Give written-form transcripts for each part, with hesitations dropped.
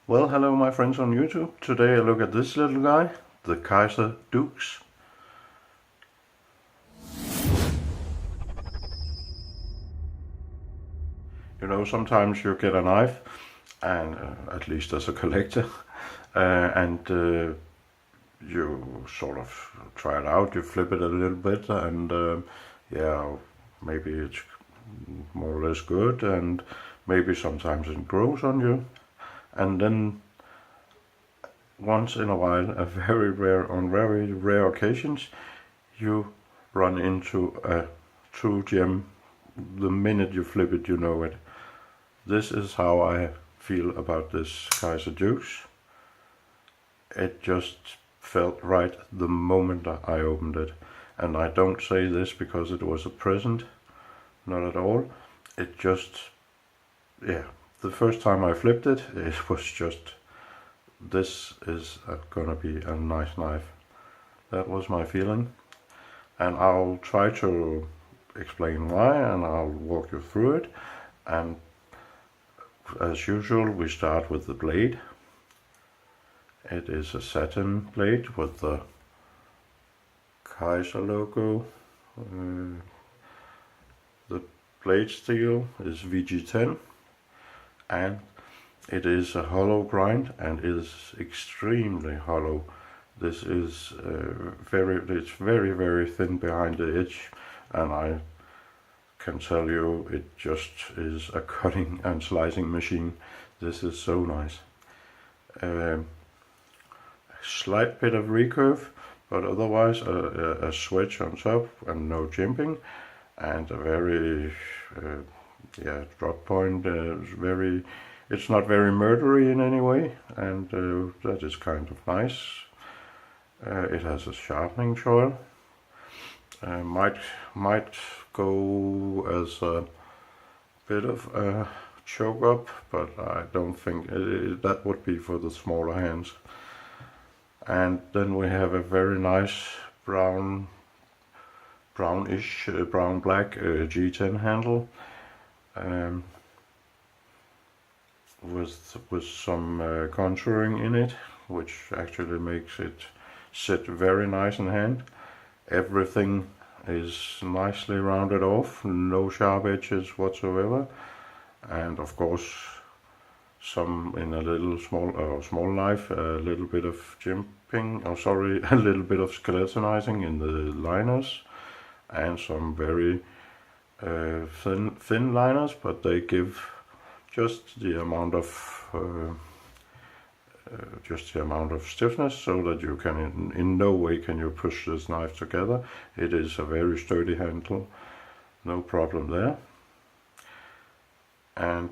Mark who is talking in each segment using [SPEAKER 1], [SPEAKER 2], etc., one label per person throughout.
[SPEAKER 1] Well, hello my friends on YouTube. Today I look at this little guy, the Kizer Dukes. You know, sometimes you get a knife, and at least as a collector, and you sort of try it out, you flip it a little bit, and yeah, maybe it's more or less good, and maybe sometimes it grows on you, and then once in a while, on very rare occasions, you run into a true gem. The minute you flip it, you know it. This is how I feel about this Kizer Dukes. It just felt right the moment I opened it. And I don't say this because it was a present, not at all. It just, yeah, the first time I flipped it, it was just, this is gonna be a nice knife. That was my feeling. And I'll try to explain why, and I'll walk you through it. And as usual, we start with the blade. It is a satin blade with the Kizer logo. The blade steel is VG10, and it is a hollow grind, and it is extremely hollow. This is it's very thin behind the edge, and I can tell you it just is a cutting and slicing machine. This is so nice. Slight bit of recurve, but otherwise a swedge on top and no jimping, and a very drop point. It's not very murdery in any way, and that is kind of nice. It has a sharpening choil. Might go as a bit of a choke up, but I don't think that would be for the smaller hands. And then we have a very nice brown black G10 handle, with some contouring in it, which actually makes it sit very nice in hand. Everything is nicely rounded off, no sharp edges whatsoever, and of course some in a little small knife, a little bit of jimping, a little bit of skeletonizing in the liners, and some very thin liners, but they give just the amount of stiffness so that you can in no way can you push this knife together. It is a very sturdy handle, no problem there. And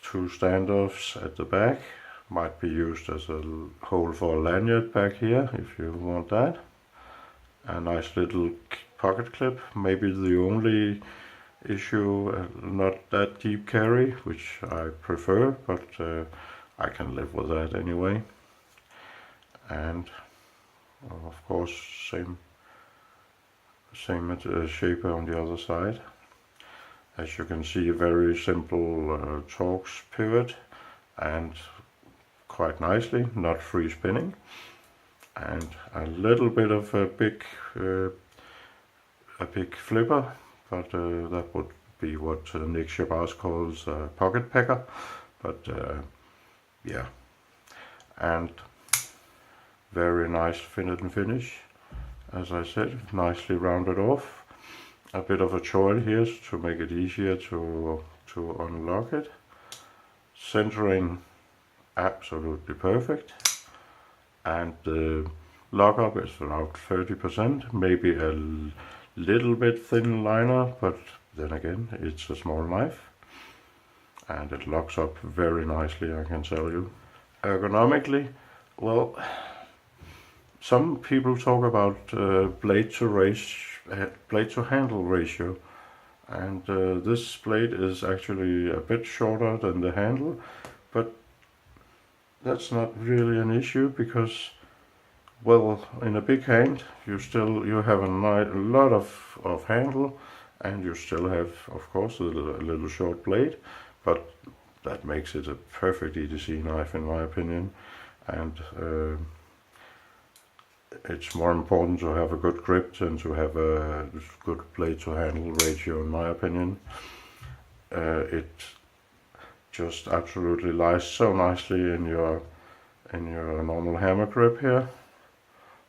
[SPEAKER 1] two standoffs at the back, might be used as a hole for a lanyard back here if you want that. A nice little pocket clip, maybe the only issue, not that deep carry, which I prefer, but I can live with that anyway. And of course same shaper on the other side. As you can see, a very simple Torx pivot, and quite nicely, not free spinning, and a little bit of a big flipper, but that would be what Nick Shabazz calls a pocket pecker, but yeah, and very nice fin and finish, as I said, nicely rounded off. A bit of a choil here to make it easier to unlock it. Centering absolutely perfect, and the lockup is around 30%, maybe a little bit thin liner, but then again it's a small knife, and it locks up very nicely, I can tell you. Ergonomically, well, some people talk about blade to handle ratio, and this blade is actually a bit shorter than the handle, but that's not really an issue because, well, in a big hand you have a lot of handle, and you still have, of course, a little short blade, but that makes it a perfect EDC knife in my opinion. And it's more important to have a good grip than to have a good blade to handle ratio in my opinion. It just absolutely lies so nicely in your normal hammer grip here,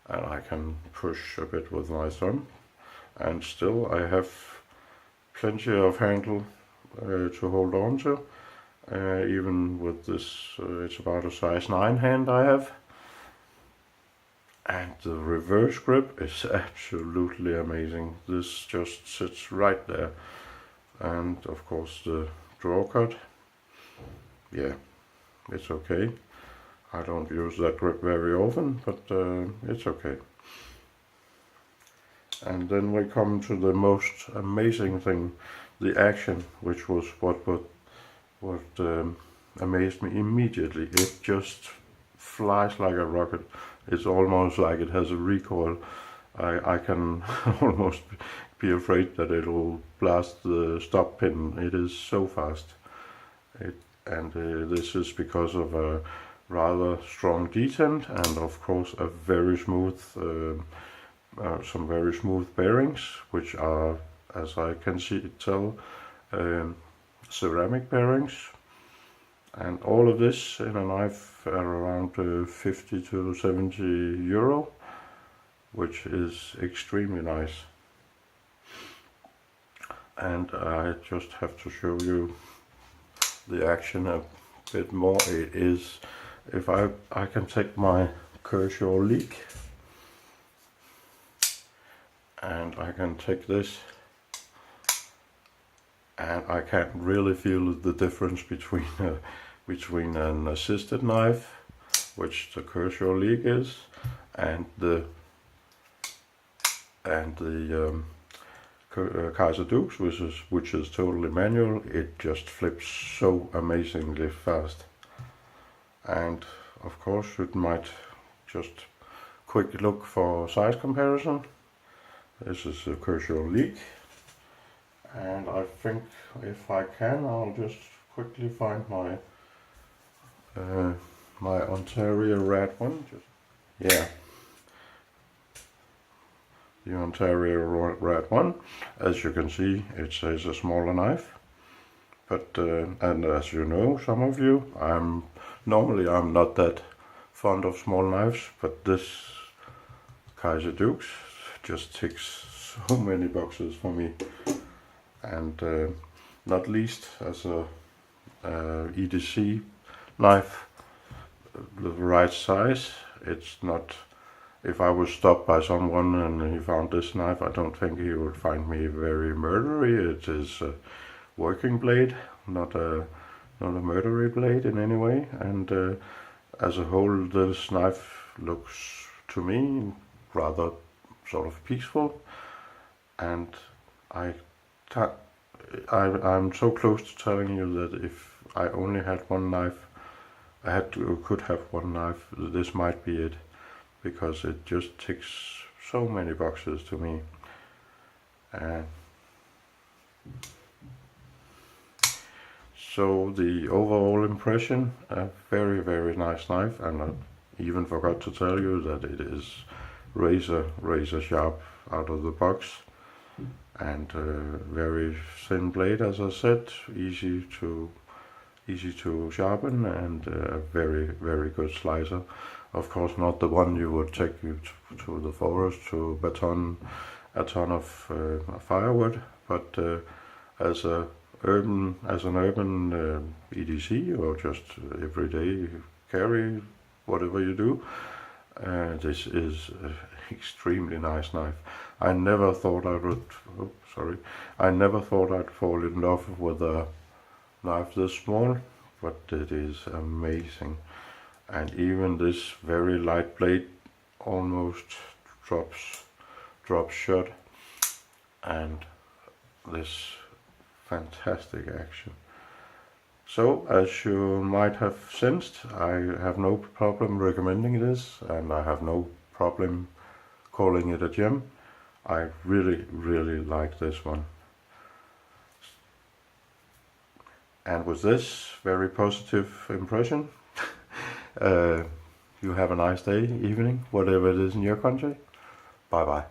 [SPEAKER 1] and I can push a bit with my thumb, and still I have plenty of handle to hold on to, even with this, it's about a size 9 hand I have. And the reverse grip is absolutely amazing. This just sits right there. And of course the draw cut, yeah, it's okay. I don't use that grip very often, but it's okay. And then we come to the most amazing thing, the action, which was what amazed me immediately. It just flies like a rocket. It's almost like it has a recoil. I can almost be afraid that it will blast the stop pin. It is so fast. This is because of a rather strong detent and of course a very smooth, some very smooth bearings, which are, as I can tell, ceramic bearings. And all of this in a knife are around 50 to 70 euro, which is extremely nice. And I just have to show you the action a bit more. It is, if I can take my Kizer leak and I can take this, and I can really feel the difference between an assisted knife, which the Kizer leak is, and the Kizer Dukes, which is totally manual. It just flips so amazingly fast. And of course you might just quick look for size comparison. This is a Kizer leak, and I think if I can, I'll just quickly find my my Ontario red one. Yeah, the Ontario red one. As you can see, it says a smaller knife, but and as you know, some of you, I'm not that fond of small knives, but this Kizer Dukes just ticks so many boxes for me. And not least as a EDC knife, the right size. It's not, if I was stopped by someone and he found this knife, I don't think he would find me very murdery. It is a working blade, not a murdery blade in any way. And as a whole, this knife looks to me rather sort of peaceful, and I'm so close to telling you that if I only had one knife, could have one knife, this might be it, because it just ticks so many boxes to me. So the overall impression, a very, very nice knife, and I even forgot to tell you that it is razor sharp out of the box, and very thin blade, as I said, easy to sharpen, and a very, very good slicer. Of course, not the one you would take you to the forest to baton a ton of firewood, but as an urban EDC, or just everyday carry, whatever you do, this is an extremely nice knife. I never thought I'd fall in love with a knife this small, but it is amazing. And even this very light blade almost drops shut, and this fantastic action. So, as you might have sensed, I have no problem recommending this, and I have no problem calling it a gem. I really, really like this one. And with this very positive impression, you have a nice day, evening, whatever it is in your country. Bye bye.